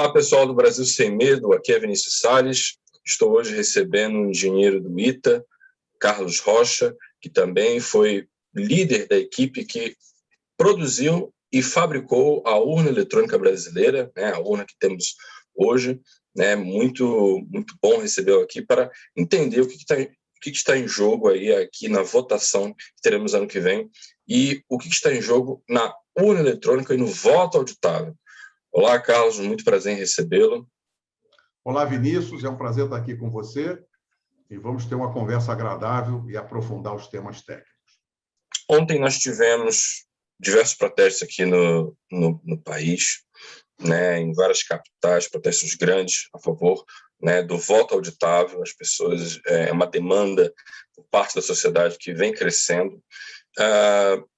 Olá, pessoal do Brasil Sem Medo, aqui é Vinícius Salles. Estou hoje recebendo um engenheiro do ITA, Carlos Rocha, que também foi líder da equipe que produziu e fabricou a urna eletrônica brasileira, né, a urna que temos hoje. Né, muito bom recebê-lo aqui para entender o que está em jogo aí aqui na votação que teremos ano que vem e o que está em jogo na urna eletrônica e no voto auditável. Olá, Carlos, muito prazer em recebê-lo. Olá, Vinícius, é um prazer estar aqui com você e vamos ter uma conversa agradável e aprofundar os temas técnicos. Ontem nós tivemos diversos protestos aqui no país, né, em várias capitais, protestos grandes a favor, né, do voto auditável. As pessoas, é uma demanda por parte da sociedade que vem crescendo.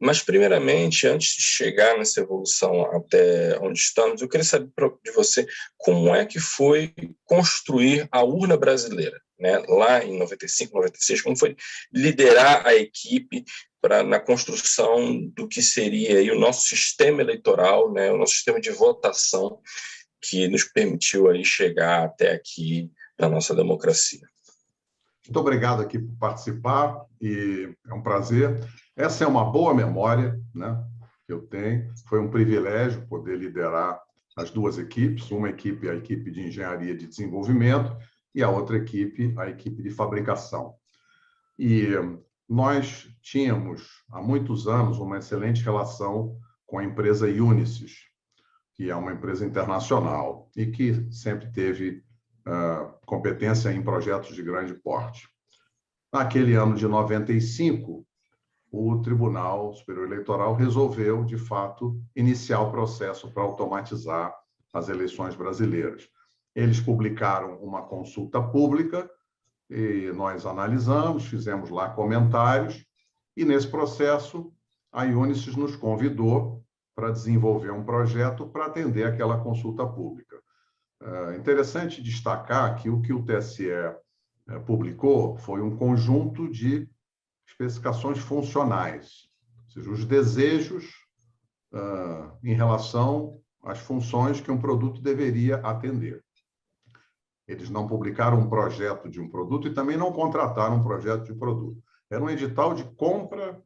Mas, primeiramente, antes de chegar nessa evolução até onde estamos, eu queria saber de você como é que foi construir a urna brasileira, né? Lá em 95, 96, como foi liderar a equipe na construção do que seria aí o nosso sistema eleitoral, né? O nosso sistema de votação que nos permitiu aí chegar até aqui na nossa democracia. Muito obrigado aqui por participar e é um prazer. Essa é uma boa memória, né, que eu tenho. Foi um privilégio poder liderar as duas equipes, uma equipe, a equipe de engenharia de desenvolvimento, e a outra equipe, a equipe de fabricação. E nós tínhamos, há muitos anos, uma excelente relação com a empresa Unisys, que é uma empresa internacional e que sempre teve competência em projetos de grande porte. Naquele ano de 95, o Tribunal Superior Eleitoral resolveu, de fato, iniciar o processo para automatizar as eleições brasileiras. Eles publicaram uma consulta pública e nós analisamos, fizemos lá comentários, e nesse processo a Unisys nos convidou para desenvolver um projeto para atender aquela consulta pública. É interessante destacar que o TSE publicou foi um conjunto de especificações funcionais, ou seja, os desejos em relação às funções que um produto deveria atender. Eles não publicaram um projeto de um produto e também não contrataram um projeto de produto. Era um edital de compra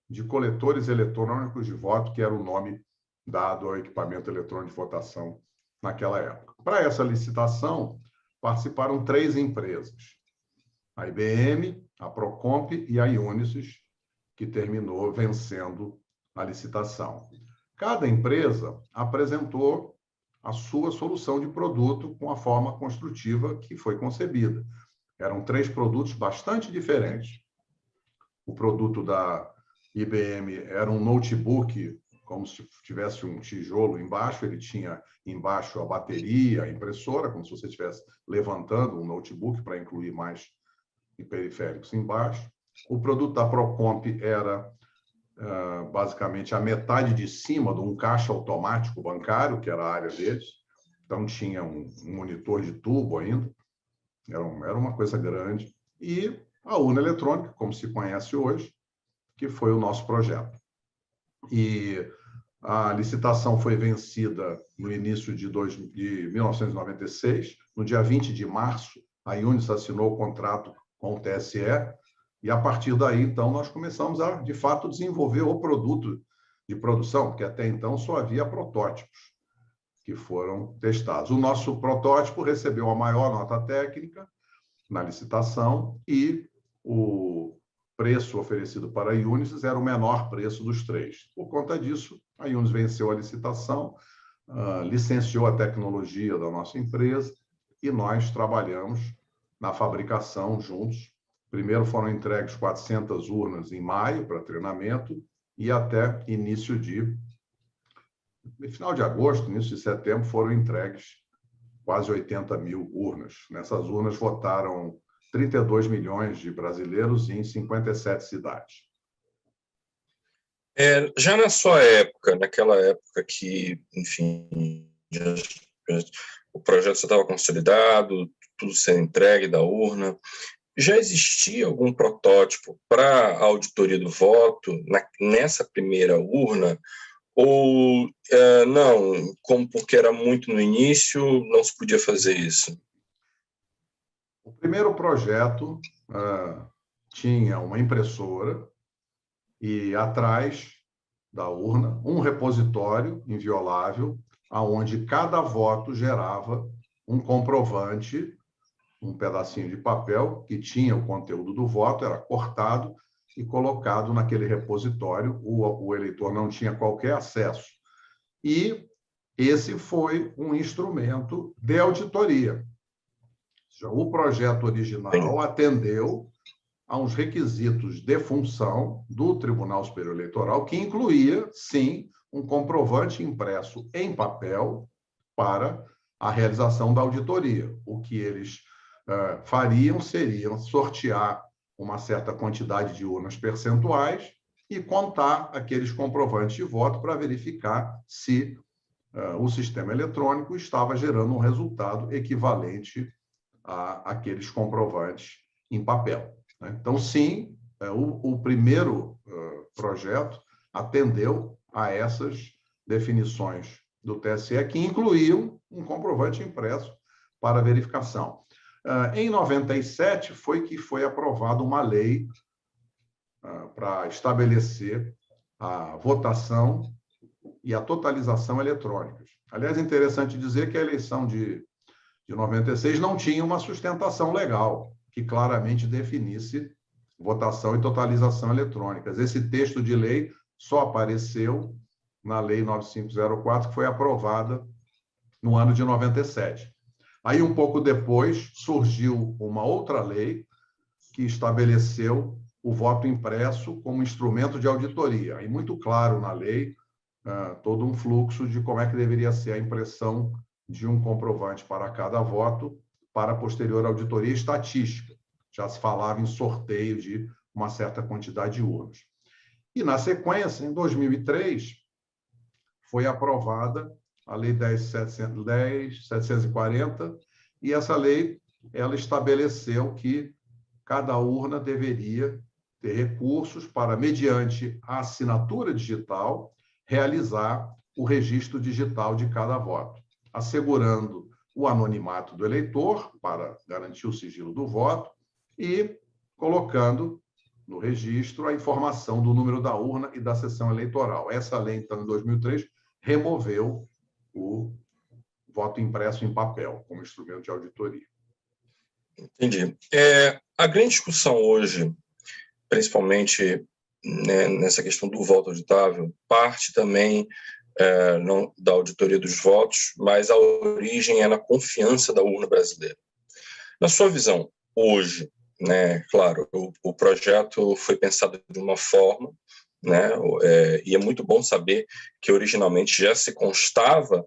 de coletores eletrônicos de voto, que era o nome dado ao equipamento eletrônico de votação naquela época. Para essa licitação, participaram 3 empresas: a IBM, a Procomp e a Unisys, que terminou vencendo a licitação. Cada empresa apresentou a sua solução de produto com a forma construtiva que foi concebida. Eram 3 produtos bastante diferentes. O produto da IBM era um notebook, como se tivesse um tijolo embaixo, ele tinha embaixo a bateria, a impressora, como se você estivesse levantando um notebook para incluir mais periféricos embaixo. O produto da Procomp era basicamente a metade de cima de um caixa automático bancário, que era a área deles. Então, tinha um monitor de tubo ainda. Era uma coisa grande. E a urna eletrônica, como se conhece hoje, que foi o nosso projeto. E a licitação foi vencida no início de 1996. No dia 20 de março, a Unisys assinou o contrato com o TSE, e a partir daí, então, nós começamos a, de fato, desenvolver o produto de produção, porque até então só havia protótipos que foram testados. O nosso protótipo recebeu a maior nota técnica na licitação e o preço oferecido para a Unisys era o menor preço dos 3. Por conta disso, a Unisys venceu a licitação, licenciou a tecnologia da nossa empresa e nós trabalhamos na fabricação juntos. Primeiro foram entregues 400 urnas em maio para treinamento e até final de agosto, início de setembro, foram entregues quase 80 mil urnas. Nessas urnas votaram 32 milhões de brasileiros em 57 cidades. Já na sua época, naquela época que, enfim, o projeto já estava consolidado, tudo sendo entregue da urna, já existia algum protótipo para a auditoria do voto nessa primeira urna, Ou não, como porque era muito no início, não se podia fazer isso? O primeiro projeto tinha uma impressora e atrás da urna um repositório inviolável, aonde cada voto gerava um comprovante, um pedacinho de papel que tinha o conteúdo do voto, era cortado e colocado naquele repositório. O eleitor não tinha qualquer acesso. E esse foi um instrumento de auditoria. O projeto original atendeu a uns requisitos de função do Tribunal Superior Eleitoral, que incluía, sim, um comprovante impresso em papel para a realização da auditoria. O que eles fariam seria sortear uma certa quantidade de urnas percentuais e contar aqueles comprovantes de voto para verificar se o sistema eletrônico estava gerando um resultado equivalente àqueles comprovantes em papel. Então, sim, o primeiro projeto atendeu a essas definições do TSE, que incluíam um comprovante impresso para verificação. Em 97 foi aprovada uma lei para estabelecer a votação e a totalização eletrônicas. Aliás, é interessante dizer que a eleição de 96 não tinha uma sustentação legal que claramente definisse votação e totalização eletrônicas. Esse texto de lei só apareceu na Lei 9504, que foi aprovada no ano de 97. Aí, um pouco depois, surgiu uma outra lei que estabeleceu o voto impresso como instrumento de auditoria. E muito claro na lei todo um fluxo de como é que deveria ser a impressão de um comprovante para cada voto para a posterior auditoria estatística. Já se falava em sorteio de uma certa quantidade de urnas. E, na sequência, em 2003, foi aprovada a Lei 10.740, e essa lei ela estabeleceu que cada urna deveria ter recursos para, mediante a assinatura digital, realizar o registro digital de cada voto, assegurando o anonimato do eleitor para garantir o sigilo do voto e colocando no registro a informação do número da urna e da sessão eleitoral. Essa lei, então, em 2003, removeu o voto impresso em papel como instrumento de auditoria. Entendi. A grande discussão hoje, principalmente nessa questão do voto auditável, parte também não da auditoria dos votos, mas a origem é na confiança da urna brasileira. Na sua visão, hoje, claro, o projeto foi pensado de uma forma, e é muito bom saber que originalmente já se constava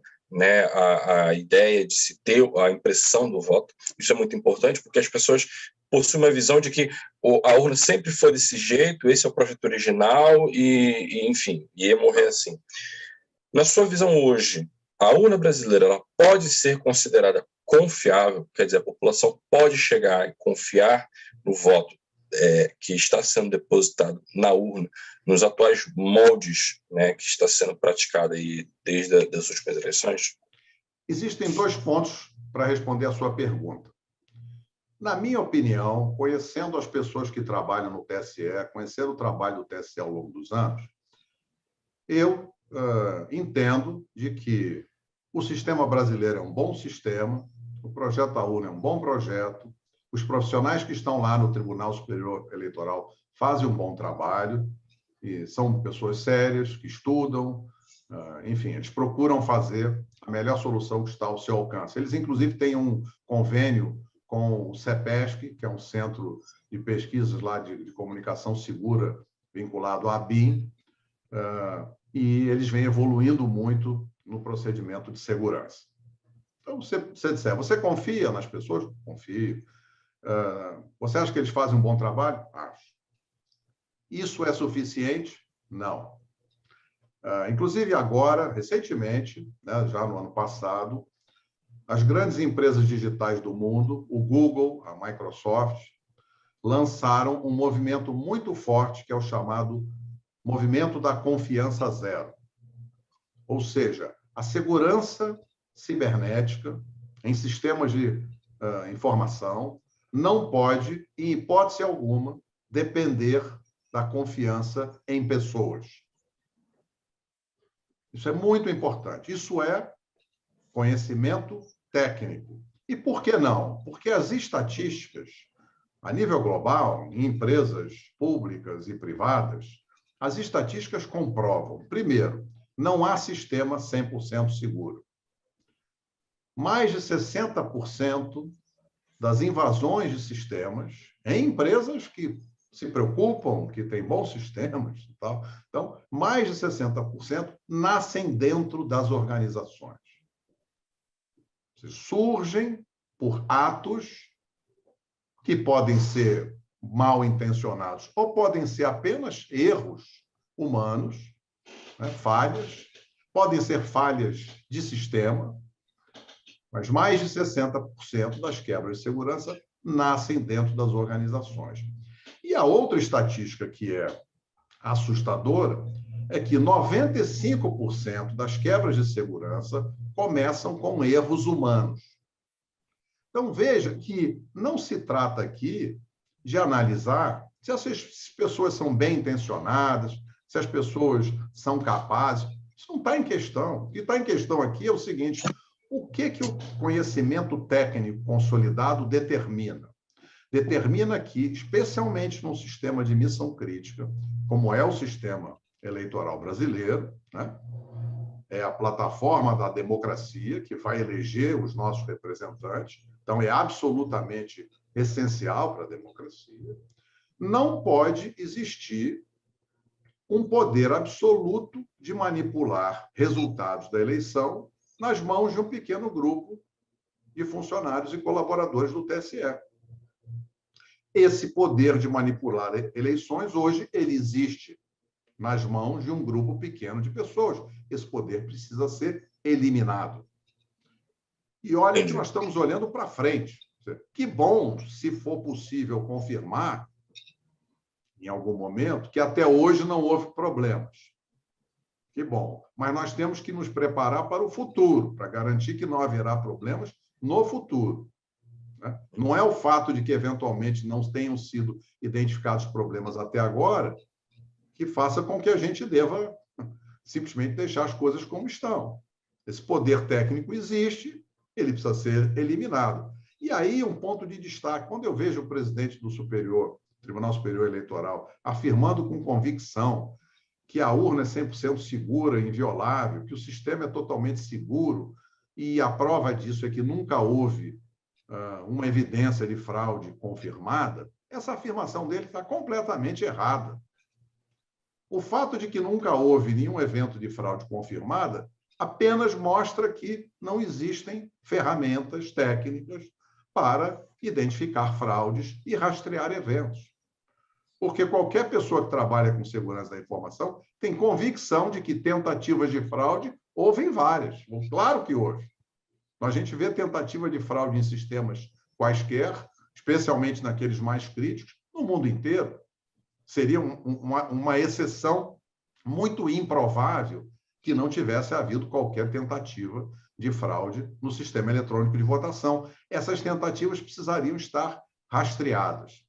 a ideia de se ter a impressão do voto. Isso é muito importante, porque as pessoas possuem uma visão de que a urna sempre foi desse jeito, esse é o projeto original, enfim, ia morrer assim. Na sua visão hoje, a urna brasileira ela pode ser considerada confiável, quer dizer, a população pode chegar e confiar no voto que está sendo depositado na urna, nos atuais moldes que está sendo praticado aí desde as últimas eleições? Existem 2 pontos para responder a sua pergunta. Na minha opinião, conhecendo as pessoas que trabalham no TSE, conhecendo o trabalho do TSE ao longo dos anos, eu entendo de que o sistema brasileiro é um bom sistema, o projeto da urna é um bom projeto, os profissionais que estão lá no Tribunal Superior Eleitoral fazem um bom trabalho, e são pessoas sérias, que estudam, enfim, eles procuram fazer a melhor solução que está ao seu alcance. Eles, inclusive, têm um convênio com o CEPESC, que é um centro de pesquisas lá de comunicação segura vinculado à ABIN, e eles vêm evoluindo muito no procedimento de segurança. Então, você disser, você confia nas pessoas? Confio. Você acha que eles fazem um bom trabalho? Acho. Isso é suficiente? Não. Inclusive, agora, recentemente, já no ano passado, as grandes empresas digitais do mundo, o Google, a Microsoft, lançaram um movimento muito forte, que é o chamado Movimento da Confiança Zero. Ou seja, a segurança cibernética em sistemas de informação não pode, em hipótese alguma, depender da confiança em pessoas. Isso é muito importante. Isso é conhecimento técnico. E por que não? Porque as estatísticas, a nível global, em empresas públicas e privadas, as estatísticas comprovam, primeiro, não há sistema 100% seguro. Mais de 60% das invasões de sistemas em empresas que se preocupam, que têm bons sistemas e tal. Então, mais de 60% nascem dentro das organizações. Surgem por atos que podem ser mal intencionados ou podem ser apenas erros humanos, né, falhas, podem ser falhas de sistema, mas mais de 60% das quebras de segurança nascem dentro das organizações. E a outra estatística que é assustadora é que 95% das quebras de segurança começam com erros humanos. Então, veja que não se trata aqui de analisar se as pessoas são bem intencionadas, se as pessoas são capazes. Isso não está em questão. O que está em questão aqui é o seguinte: o que o conhecimento técnico consolidado determina? Determina que, especialmente num sistema de missão crítica, como é o sistema eleitoral brasileiro, né? É a plataforma da democracia que vai eleger os nossos representantes, então é absolutamente essencial para a democracia, não pode existir um poder absoluto de manipular resultados da eleição nas mãos de um pequeno grupo de funcionários e colaboradores do TSE. Esse poder de manipular eleições, hoje, ele existe nas mãos de um grupo pequeno de pessoas. Esse poder precisa ser eliminado. E olha que nós estamos olhando para frente. Que bom, se for possível confirmar, em algum momento, que até hoje não houve problemas. Que bom. Mas nós temos que nos preparar para o futuro, para garantir que não haverá problemas no futuro. Não é o fato de que, eventualmente, não tenham sido identificados problemas até agora que faça com que a gente deva simplesmente deixar as coisas como estão. Esse poder técnico existe, ele precisa ser eliminado. E aí, um ponto de destaque, quando eu vejo o presidente do Tribunal Superior Eleitoral afirmando com convicção que a urna é 100% segura, inviolável, que o sistema é totalmente seguro, e a prova disso é que nunca houve uma evidência de fraude confirmada, essa afirmação dele está completamente errada. O fato de que nunca houve nenhum evento de fraude confirmada apenas mostra que não existem ferramentas técnicas para identificar fraudes e rastrear eventos. Porque qualquer pessoa que trabalha com segurança da informação tem convicção de que tentativas de fraude houve várias. Claro que houve. A gente vê tentativa de fraude em sistemas quaisquer, especialmente naqueles mais críticos, no mundo inteiro. Seria uma exceção muito improvável que não tivesse havido qualquer tentativa de fraude no sistema eletrônico de votação. Essas tentativas precisariam estar rastreadas.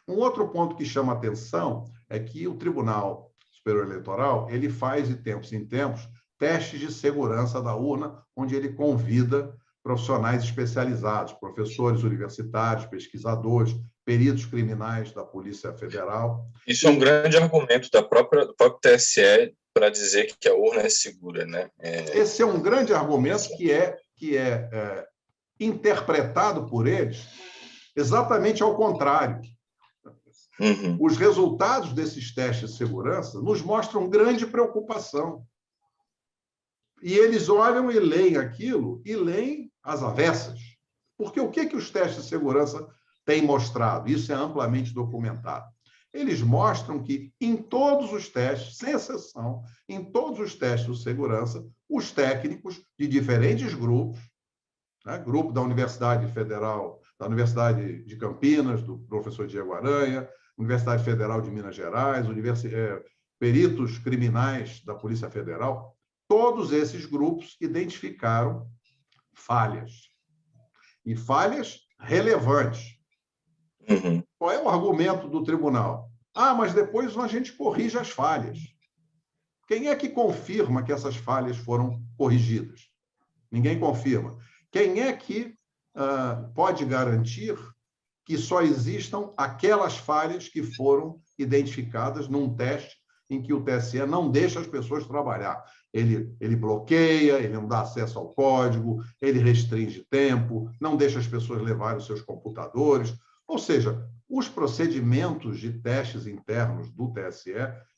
Um outro ponto que chama atenção é que o Tribunal Superior Eleitoral ele faz, de tempos em tempos, testes de segurança da urna, onde ele convida profissionais especializados, professores universitários, pesquisadores, peritos criminais da Polícia Federal. Isso é um grande argumento do próprio TSE para dizer que a urna é segura, né? Esse é um grande argumento que é interpretado por eles exatamente ao contrário. Uhum. Os resultados desses testes de segurança nos mostram grande preocupação. E eles olham e leem aquilo, e leem as avessas. Porque o que os testes de segurança têm mostrado? Isso é amplamente documentado. Eles mostram que, em todos os testes, sem exceção, em todos os testes de segurança, os técnicos de diferentes grupos, né? Grupo da Universidade Federal, da Universidade de Campinas, do professor Diego Aranha, Universidade Federal de Minas Gerais, peritos criminais da Polícia Federal, todos esses grupos identificaram falhas, e falhas relevantes. Uhum. Qual é o argumento do tribunal? Ah, mas depois a gente corrige as falhas. Quem é que confirma que essas falhas foram corrigidas? Ninguém confirma. Quem é que pode garantir que só existam aquelas falhas que foram identificadas num teste em que o TSE não deixa as pessoas trabalhar? Ele bloqueia, ele não dá acesso ao código, ele restringe tempo, não deixa as pessoas levarem os seus computadores. Ou seja, os procedimentos de testes internos do TSE,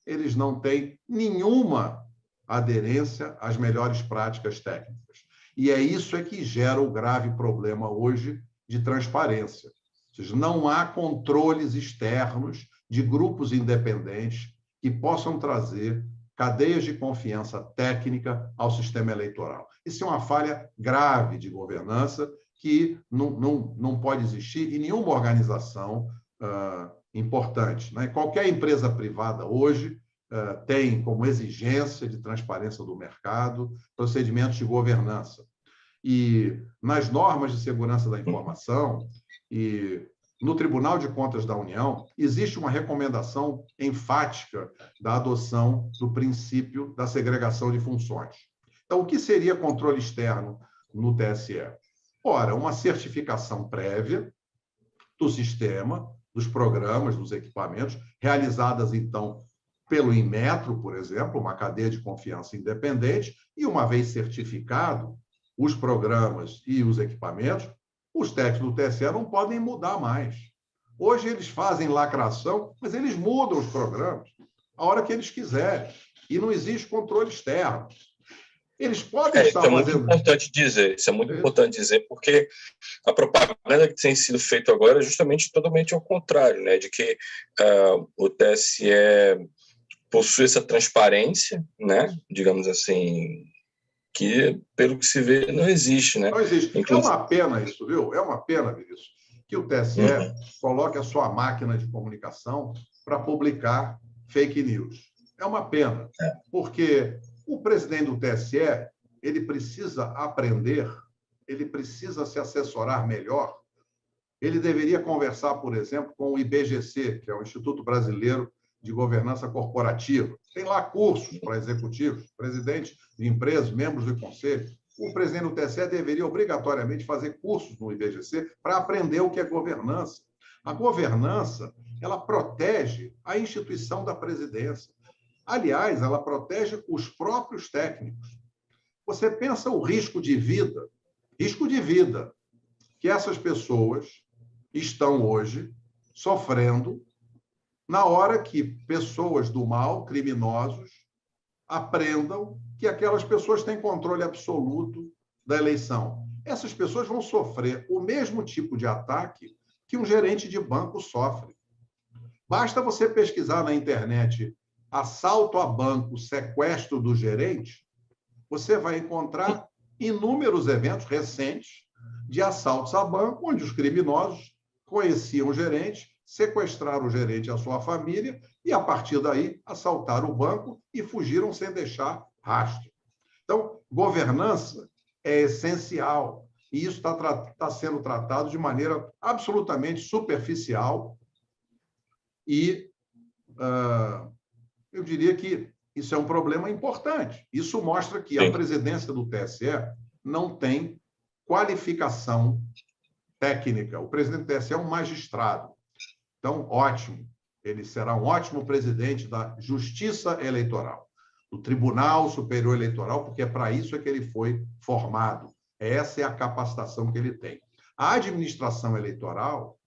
eles não têm nenhuma aderência às melhores práticas técnicas. E é isso que gera o grave problema hoje de transparência. Ou seja, não há controles externos de grupos independentes que possam trazer cadeias de confiança técnica ao sistema eleitoral. Isso é uma falha grave de governança que não pode existir em nenhuma organização importante. Né? Qualquer empresa privada hoje tem como exigência de transparência do mercado procedimentos de governança. E nas normas de segurança da informação e no Tribunal de Contas da União, existe uma recomendação enfática da adoção do princípio da segregação de funções. Então, o que seria controle externo no TSE? Ora, uma certificação prévia do sistema, dos programas, dos equipamentos, realizadas, então, pelo Inmetro, por exemplo, uma cadeia de confiança independente, e uma vez certificado os programas e os equipamentos, os técnicos do TSE não podem mudar mais. Hoje eles fazem lacração, mas eles mudam os programas a hora que eles quiserem. E não existe controle externo. Eles podem estar fazendo... Isso é muito importante dizer. Isso é muito importante dizer, porque a propaganda que tem sido feita agora é justamente totalmente ao contrário, né? De que o TSE possui essa transparência, né? Digamos assim, que, pelo que se vê, não existe, né? Não existe. Inclusive... É uma pena isso, viu? É uma pena, Vinícius, que o TSE coloque a sua máquina de comunicação para publicar fake news. É uma pena, porque o presidente do TSE, ele precisa aprender, ele precisa se assessorar melhor. Ele deveria conversar, por exemplo, com o IBGC, que é o Instituto Brasileiro de Governança Corporativa. Tem lá cursos para executivos, presidentes de empresas, membros do conselho. O presidente do TSE deveria obrigatoriamente fazer cursos no IBGC para aprender o que é governança. A governança, ela protege a instituição da presidência. Aliás, ela protege os próprios técnicos. Você pensa o risco de vida que essas pessoas estão hoje sofrendo na hora que pessoas do mal, criminosos, aprendam que aquelas pessoas têm controle absoluto da eleição. Essas pessoas vão sofrer o mesmo tipo de ataque que um gerente de banco sofre. Basta você pesquisar na internet assalto a banco, sequestro do gerente, você vai encontrar inúmeros eventos recentes de assaltos a banco, onde os criminosos conheciam o gerente, sequestraram o gerente e a sua família e, a partir daí, assaltaram o banco e fugiram sem deixar rastro. Então, governança é essencial e isso está sendo tratado de maneira absolutamente superficial e eu diria que isso é um problema importante. Isso mostra que a presidência do TSE não tem qualificação técnica. O presidente do TSE é um magistrado. Então, ótimo. Ele será um ótimo presidente da Justiça Eleitoral, do Tribunal Superior Eleitoral, porque é para isso que ele foi formado. Essa é a capacitação que ele tem. A administração eleitoral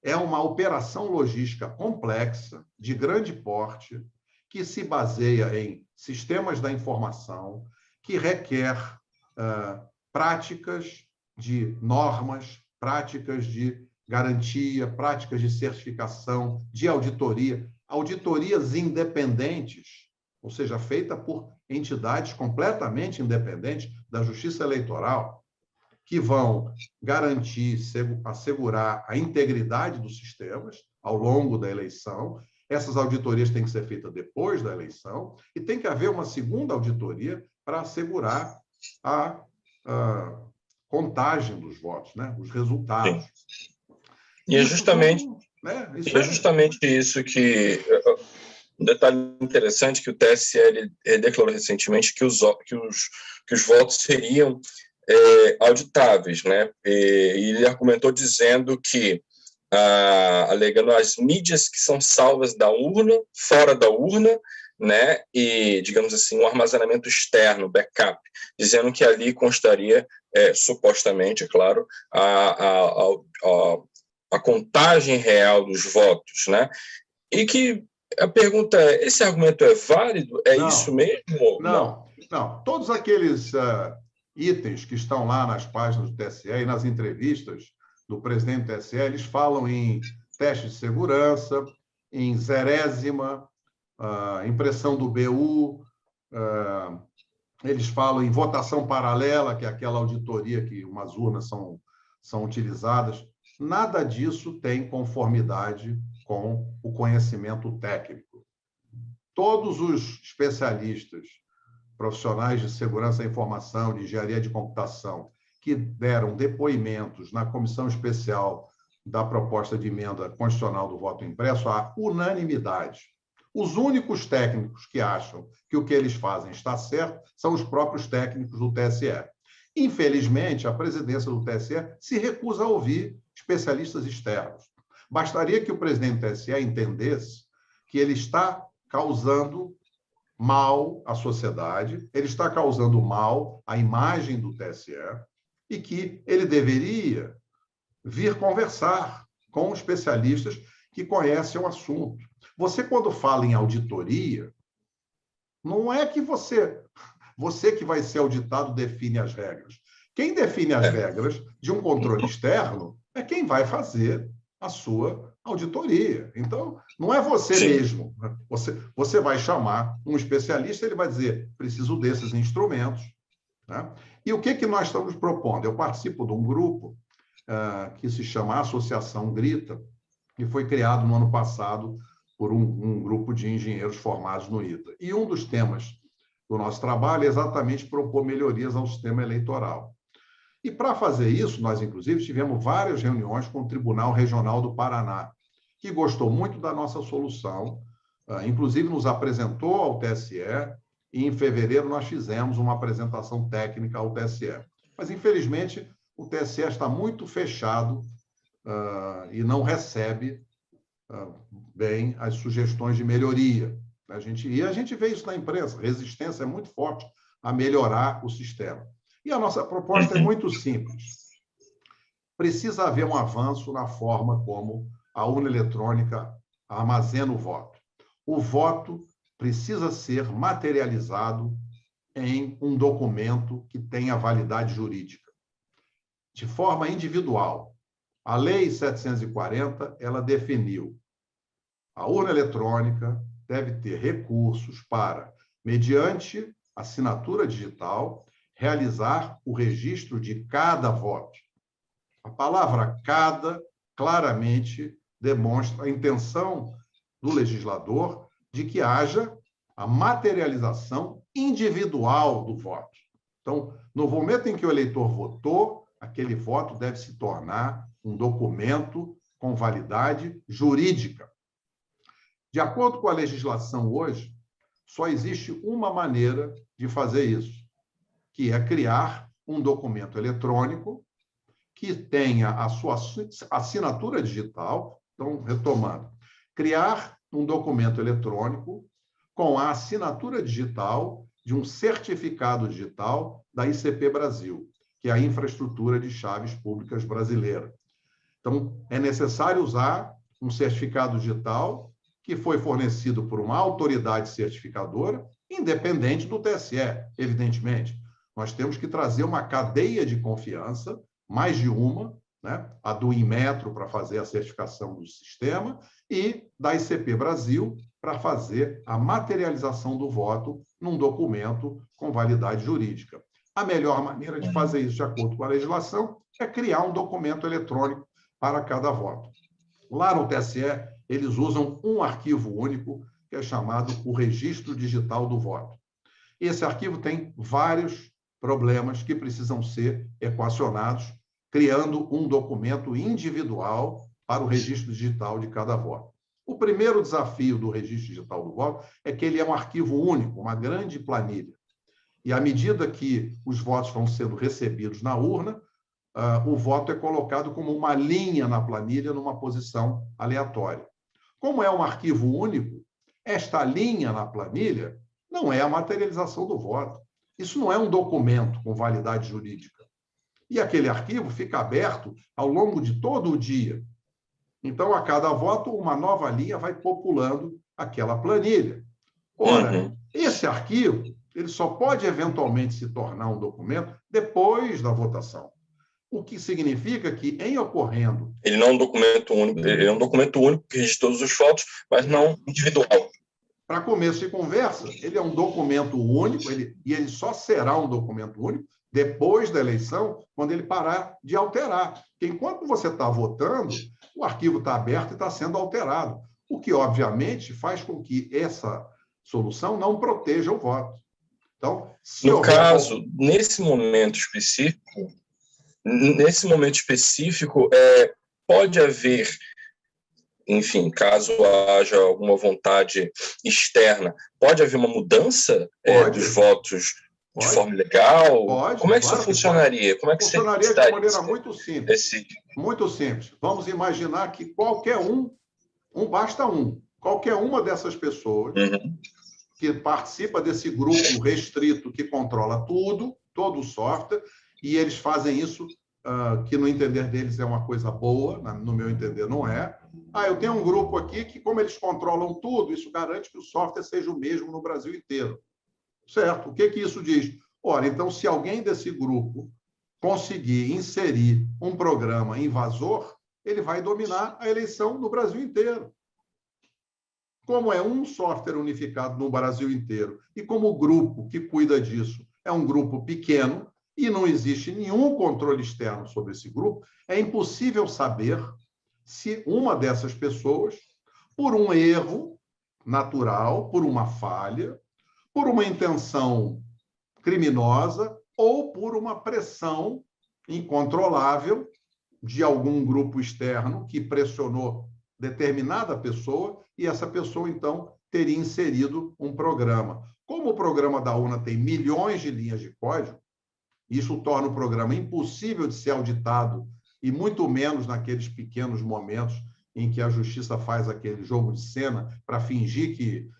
é uma operação logística complexa, de grande porte, que se baseia em sistemas da informação, que requer práticas de normas, práticas de garantia, práticas de certificação, de auditoria, auditorias independentes, ou seja, feita por entidades completamente independentes da Justiça Eleitoral, que vão garantir, assegurar a integridade dos sistemas ao longo da eleição. Essas auditorias têm que ser feitas depois da eleição e tem que haver uma segunda auditoria para assegurar a contagem dos votos, né? Os resultados. Sim. E é justamente, né? justamente isso que... Um detalhe interessante que o TSE declarou recentemente que os votos seriam auditáveis, né? E ele argumentou dizendo que, alegando as mídias que são salvas da urna, fora da urna, né? E, digamos assim, um armazenamento externo, backup, dizendo que ali constaria, supostamente, é claro, a contagem real dos votos, né? E que a pergunta é, esse argumento é válido? Não, isso mesmo? Não. Todos aqueles itens que estão lá nas páginas do TSE e nas entrevistas do presidente do TSE, eles falam em teste de segurança, em zerésima, impressão do BU, eles falam em votação paralela, que é aquela auditoria que umas urnas são utilizadas. Nada disso tem conformidade com o conhecimento técnico. Todos os especialistas, profissionais de segurança da informação, de engenharia de computação, que deram depoimentos na comissão especial da proposta de emenda constitucional do voto impresso, há unanimidade. Os únicos técnicos que acham que o que eles fazem está certo são os próprios técnicos do TSE. Infelizmente, a presidência do TSE se recusa a ouvir especialistas externos. Bastaria que o presidente do TSE entendesse que ele está causando mal à sociedade, ele está causando mal à imagem do TSE e que ele deveria vir conversar com especialistas que conhecem o assunto. Você, quando fala em auditoria, não é que você que vai ser auditado define as regras. Quem define as regras de um controle externo é quem vai fazer a sua auditoria. Então, não é você Sim. mesmo. Você vai chamar um especialista, ele vai dizer, preciso desses instrumentos. Né? E o que nós estamos propondo? Eu participo de um grupo que se chama Associação Grita, que foi criado no ano passado por um grupo de engenheiros formados no ITA. E um dos temas do nosso trabalho é exatamente propor melhorias ao sistema eleitoral. E, para fazer isso, nós, inclusive, tivemos várias reuniões com o Tribunal Regional do Paraná, que gostou muito da nossa solução, inclusive nos apresentou ao TSE, e em fevereiro nós fizemos uma apresentação técnica ao TSE. Mas, infelizmente, o TSE está muito fechado e não recebe bem as sugestões de melhoria. A gente vê isso na imprensa, a resistência é muito forte a melhorar o sistema. E a nossa proposta é muito simples. Precisa haver um avanço na forma como a urna eletrônica armazena o voto. O voto precisa ser materializado em um documento que tenha validade jurídica, de forma individual. A Lei 740, ela definiu a urna eletrônica deve ter recursos para, mediante assinatura digital, realizar o registro de cada voto. A palavra cada claramente demonstra a intenção do legislador de que haja a materialização individual do voto. Então, no momento em que o eleitor votou, aquele voto deve se tornar um documento com validade jurídica. De acordo com a legislação hoje, só existe uma maneira de fazer isso, que é criar um documento eletrônico que tenha a sua assinatura digital. Então, retomando, criar um documento eletrônico com a assinatura digital de um certificado digital da ICP Brasil, que é a Infraestrutura de Chaves Públicas Brasileira. Então, é necessário usar um certificado digital que foi fornecido por uma autoridade certificadora, independente do TSE, evidentemente. Nós temos que trazer uma cadeia de confiança, mais de uma, né? A do Inmetro para fazer a certificação do sistema e da ICP Brasil para fazer a materialização do voto num documento com validade jurídica. A melhor maneira de fazer isso, de acordo com a legislação, é criar um documento eletrônico para cada voto. Lá no TSE, eles usam um arquivo único, que é chamado o Registro Digital do Voto. Esse arquivo tem vários problemas que precisam ser equacionados, criando um documento individual para o registro digital de cada voto. O primeiro desafio do registro digital do voto é que ele é um arquivo único, uma grande planilha. E à medida que os votos vão sendo recebidos na urna, o voto é colocado como uma linha na planilha, numa posição aleatória. Como é um arquivo único, esta linha na planilha não é a materialização do voto. Isso não é um documento com validade jurídica. E aquele arquivo fica aberto ao longo de todo o dia. Então, a cada voto, uma nova linha vai populando aquela planilha. Ora, esse arquivo ele só pode eventualmente se tornar um documento depois da votação. O que significa que, em ocorrendo... Ele não é um documento único, ele é um documento único que registra todos os votos, mas não individual. Para começo de conversa, ele é um documento único, e ele só será um documento único depois da eleição, quando ele parar de alterar. Porque enquanto você está votando, o arquivo está aberto e está sendo alterado, o que, obviamente, faz com que essa solução não proteja o voto. Então, no caso, nesse momento específico, pode haver, enfim, caso haja alguma vontade externa, pode haver uma mudança dos votos de forma legal? Como é que isso funcionaria? Como é que funcionaria de maneira muito simples. Muito simples. Vamos imaginar que qualquer basta qualquer uma dessas pessoas que participa desse grupo restrito que controla tudo, todo o software, e eles fazem isso, que no entender deles é uma coisa boa, no meu entender não é. Eu tenho um grupo aqui que, como eles controlam tudo, isso garante que o software seja o mesmo no Brasil inteiro. Certo? O que isso diz? Ora, então, se alguém desse grupo conseguir inserir um programa invasor, ele vai dominar a eleição no Brasil inteiro. Como é um software unificado no Brasil inteiro e como o grupo que cuida disso é um grupo pequeno e não existe nenhum controle externo sobre esse grupo, é impossível saber se uma dessas pessoas, por um erro natural, por uma falha, por uma intenção criminosa ou por uma pressão incontrolável de algum grupo externo que pressionou determinada pessoa e essa pessoa, então, teria inserido um programa. Como o programa da urna tem milhões de linhas de código, isso torna o programa impossível de ser auditado e muito menos naqueles pequenos momentos em que a justiça faz aquele jogo de cena para fingir que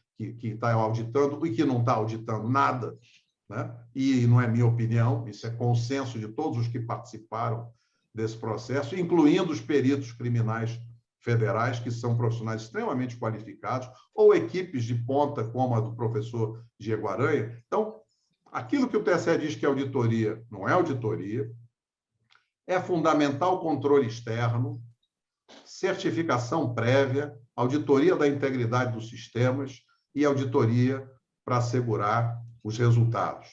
está auditando e que não está auditando nada, né? E não é minha opinião, isso é consenso de todos os que participaram desse processo, incluindo os peritos criminais federais, que são profissionais extremamente qualificados, ou equipes de ponta, como a do professor Diego Aranha. Então, aquilo que o TSE diz que é auditoria, não é auditoria, é fundamental controle externo, certificação prévia, auditoria da integridade dos sistemas e auditoria para assegurar os resultados.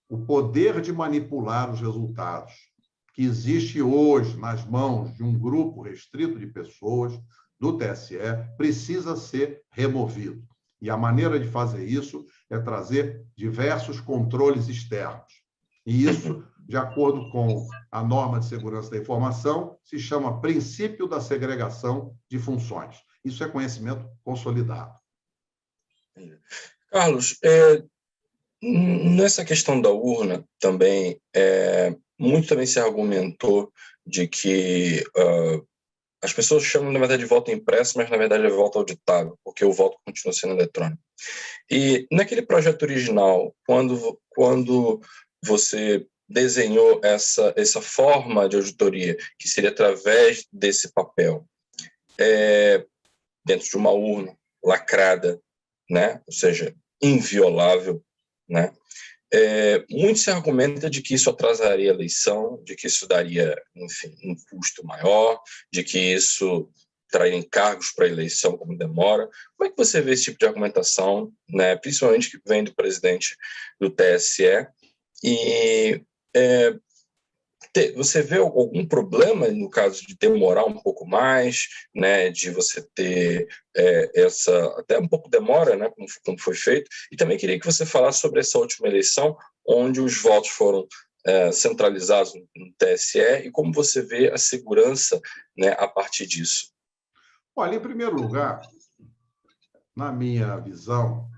O poder de manipular os resultados que existe hoje nas mãos de um grupo restrito de pessoas do TSE precisa ser removido. E a maneira de fazer isso é trazer diversos controles externos. E isso, de acordo com a norma de segurança da informação, se chama princípio da segregação de funções. Isso é conhecimento consolidado. Carlos, nessa questão da urna também, muito também se argumentou de que as pessoas chamam, na verdade, de voto impresso, mas, na verdade, é voto auditável, porque o voto continua sendo eletrônico. E naquele projeto original, quando você desenhou essa forma de auditoria, que seria através desse papel, dentro de uma urna lacrada, né? Ou seja, inviolável, né? Muito se argumenta de que isso atrasaria a eleição, de que isso daria, enfim, um custo maior, de que isso traria encargos para a eleição como demora. Como é que você vê esse tipo de argumentação, né, principalmente que vem do presidente do TSE? E Você vê algum problema no caso de demorar um pouco mais, né, de você ter essa até um pouco demora, né, como foi feito? E também queria que você falasse sobre essa última eleição, onde os votos foram centralizados no TSE, e como você vê a segurança, né, a partir disso. Olha, em primeiro lugar, na minha visão,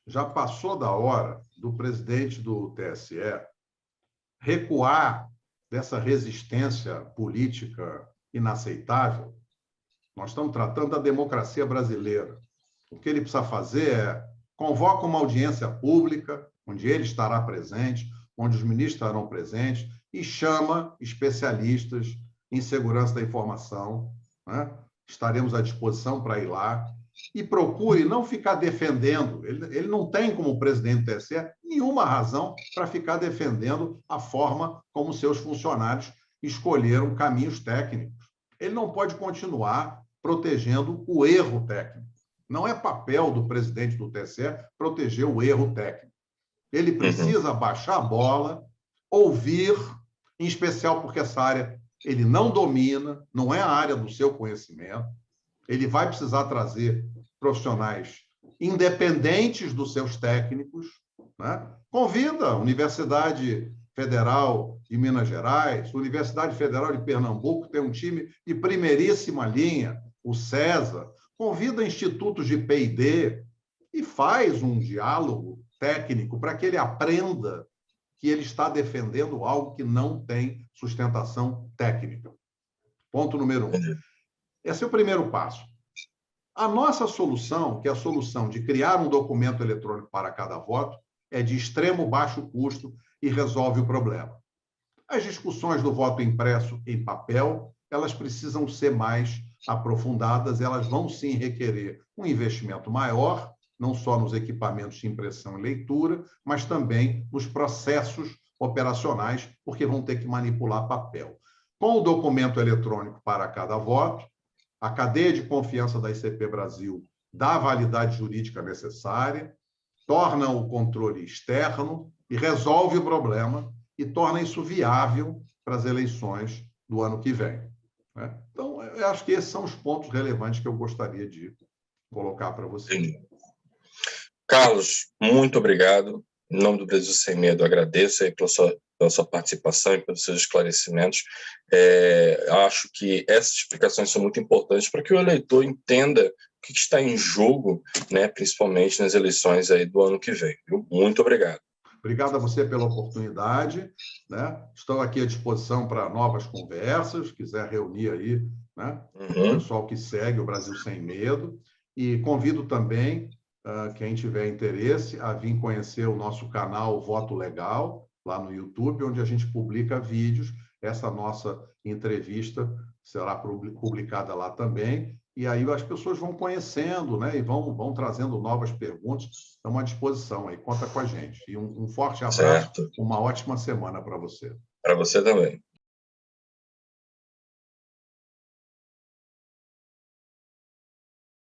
já passou da hora do presidente do TSE recuar dessa resistência política inaceitável. Nós estamos tratando da democracia brasileira. O que ele precisa fazer é convoca uma audiência pública, onde ele estará presente, onde os ministros estarão presentes, e chama especialistas em segurança da informação, né? Estaremos à disposição para ir lá, e procure não ficar defendendo, ele não tem como presidente do TSE nenhuma razão para ficar defendendo a forma como seus funcionários escolheram caminhos técnicos. Ele não pode continuar protegendo o erro técnico. Não é papel do presidente do TSE proteger o erro técnico. Ele precisa baixar a bola, ouvir, em especial porque essa área ele não domina, não é a área do seu conhecimento. Ele vai precisar trazer profissionais independentes dos seus técnicos, né? Convida a Universidade Federal de Minas Gerais, Universidade Federal de Pernambuco, tem um time de primeiríssima linha, o CESA, convida institutos de P&D e faz um diálogo técnico para que ele aprenda que ele está defendendo algo que não tem sustentação técnica. Ponto número 1. Esse é o primeiro passo. A nossa solução, que é a solução de criar um documento eletrônico para cada voto, é de extremo baixo custo e resolve o problema. As discussões do voto impresso em papel, elas precisam ser mais aprofundadas, elas vão sim requerer um investimento maior, não só nos equipamentos de impressão e leitura, mas também nos processos operacionais, porque vão ter que manipular papel. Com o documento eletrônico para cada voto, a cadeia de confiança da ICP Brasil dá a validade jurídica necessária, torna o controle externo e resolve o problema e torna isso viável para as eleições do ano que vem, né? Então, eu acho que esses são os pontos relevantes que eu gostaria de colocar para você. Sim. Carlos, muito obrigado. Em nome do Brasil Sem Medo, agradeço aí pela sua participação e pelos seus esclarecimentos. Acho que essas explicações são muito importantes para que o eleitor entenda o que está em jogo, né, principalmente nas eleições aí do ano que vem. Muito obrigado. Obrigado a você pela oportunidade, né? Estou aqui à disposição para novas conversas, quiser reunir aí, né, o pessoal que segue o Brasil Sem Medo. E convido também quem tiver interesse a vir conhecer o nosso canal Voto Legal, lá no YouTube, onde a gente publica vídeos. Essa nossa entrevista será publicada lá também. E aí as pessoas vão conhecendo, né, e vão trazendo novas perguntas. Estamos à disposição aí, conta com a gente. E um forte abraço, uma ótima semana para você. Para você também.